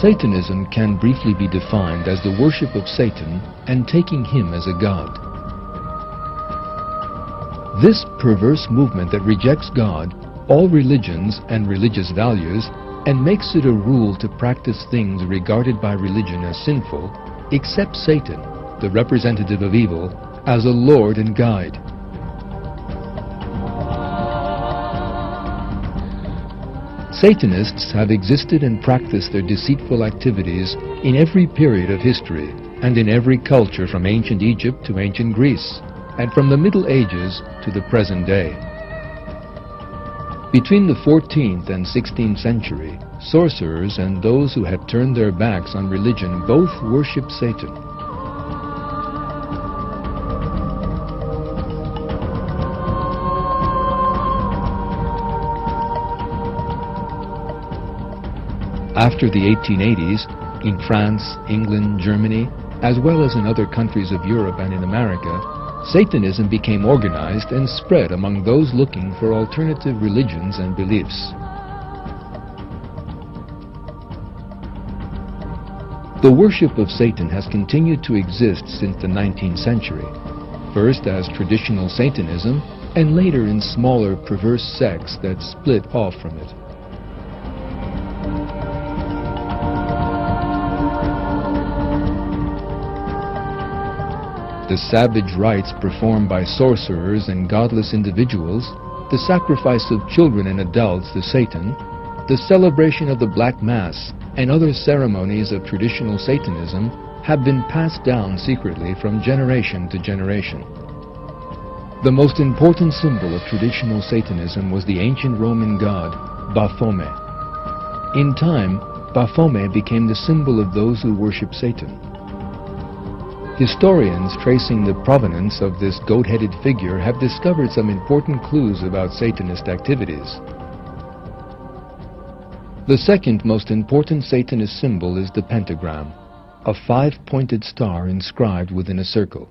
Satanism can briefly be defined as the worship of Satan and taking him as a god. This perverse movement that rejects God, all religions and religious values, and makes it a rule to practice things regarded by religion as sinful, accepts Satan, the representative of evil, as a lord and guide. Satanists have existed and practiced their deceitful activities in every period of history and in every culture from ancient Egypt to ancient Greece, and from the Middle Ages to the present day. Between the 14th and 16th century, sorcerers and those who had turned their backs on religion both worshipped Satan. After the 1880s, in France, England, Germany, as well as in other countries of Europe and in America, Satanism became organized and spread among those looking for alternative religions and beliefs. The worship of Satan has continued to exist since the 19th century, first as traditional Satanism and later in smaller perverse sects that split off from it. The savage rites performed by sorcerers and godless individuals, the sacrifice of children and adults to Satan, the celebration of the Black Mass, and other ceremonies of traditional Satanism have been passed down secretly from generation to generation. The most important symbol of traditional Satanism was the ancient Roman god, Baphomet. In time, Baphomet became the symbol of those who worship Satan. Historians tracing the provenance of this goat-headed figure have discovered some important clues about Satanist activities. The second most important Satanist symbol is the pentagram, a five-pointed star inscribed within a circle.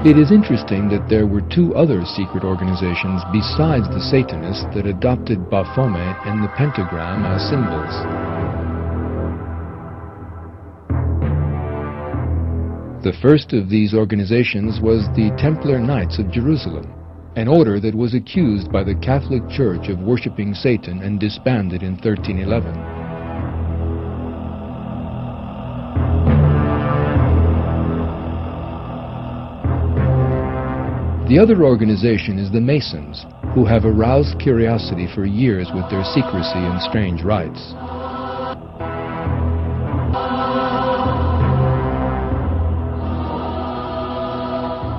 It is interesting that there were two other secret organizations besides the Satanists that adopted Baphomet and the pentagram as symbols. The first of these organizations was the Templar Knights of Jerusalem, an order that was accused by the Catholic Church of worshipping Satan and disbanded in 1311. The other organization is the Masons, who have aroused curiosity for years with their secrecy and strange rites.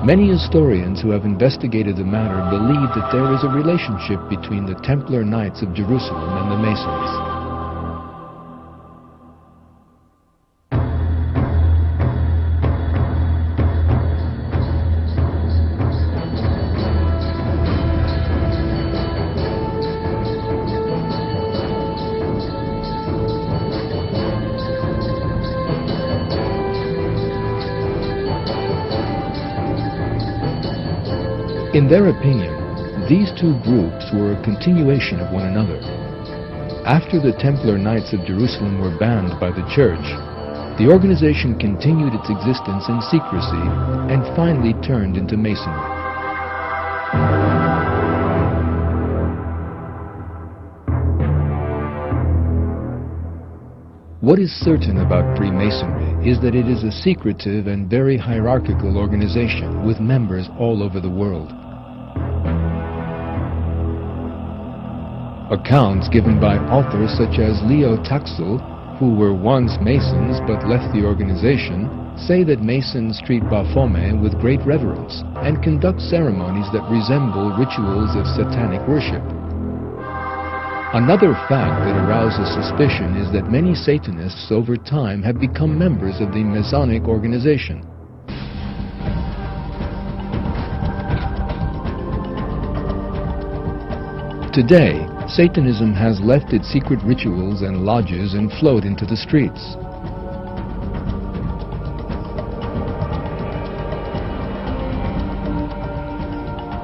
Many historians who have investigated the matter believe that there is a relationship between the Templar Knights of Jerusalem and the Masons. In their opinion, these two groups were a continuation of one another. After the Templar Knights of Jerusalem were banned by the Church, the organization continued its existence in secrecy and finally turned into Masonry. What is certain about Freemasonry is that it is a secretive and very hierarchical organization with members all over the world. Accounts given by authors such as Leo Taxil, who were once Masons but left the organization, say that Masons treat Baphomet with great reverence and conduct ceremonies that resemble rituals of satanic worship. Another fact that arouses suspicion is that many Satanists over time have become members of the Masonic organization. Today, Satanism has left its secret rituals and lodges and flowed into the streets.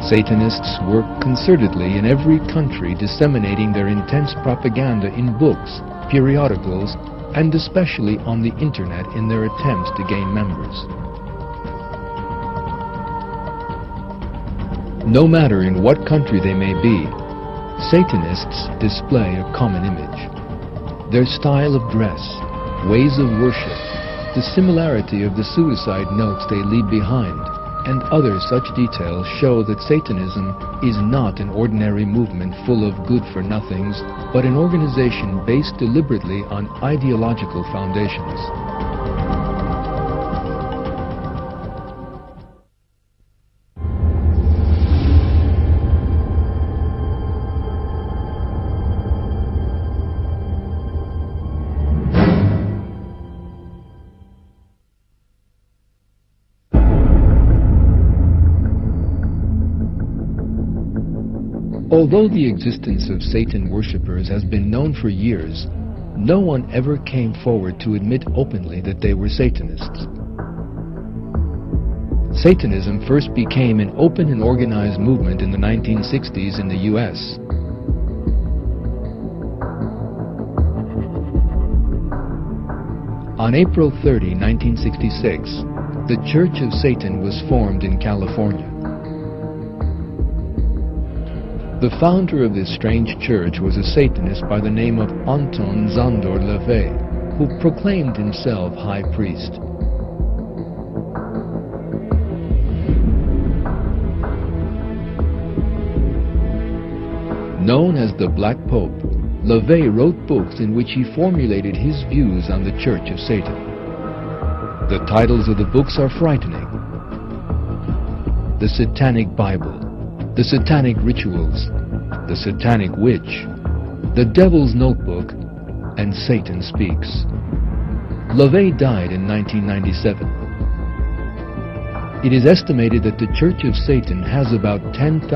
Satanists work concertedly in every country, disseminating their intense propaganda in books, periodicals, and especially on the internet in their attempts to gain members. No matter in what country they may be, Satanists display a common image. Their style of dress, ways of worship, the similarity of the suicide notes they leave behind, and other such details show that Satanism is not an ordinary movement full of good-for-nothings, but an organization based deliberately on ideological foundations. Although the existence of Satan worshippers has been known for years, no one ever came forward to admit openly that they were Satanists. Satanism first became an open and organized movement in the 1960s in the U.S. On April 30, 1966, the Church of Satan was formed in California. The founder of this strange church was a Satanist by the name of Anton Zandor LaVey, who proclaimed himself high priest. Known as the Black Pope, LaVey wrote books in which he formulated his views on the Church of Satan. The titles of the books are frightening: The Satanic Bible, The Satanic Rituals, The Satanic Witch, The Devil's Notebook, and Satan Speaks. LaVey died in 1997. It is estimated that the Church of Satan has about 10,000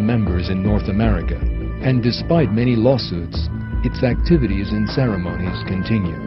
members in North America, and despite many lawsuits, its activities and ceremonies continue.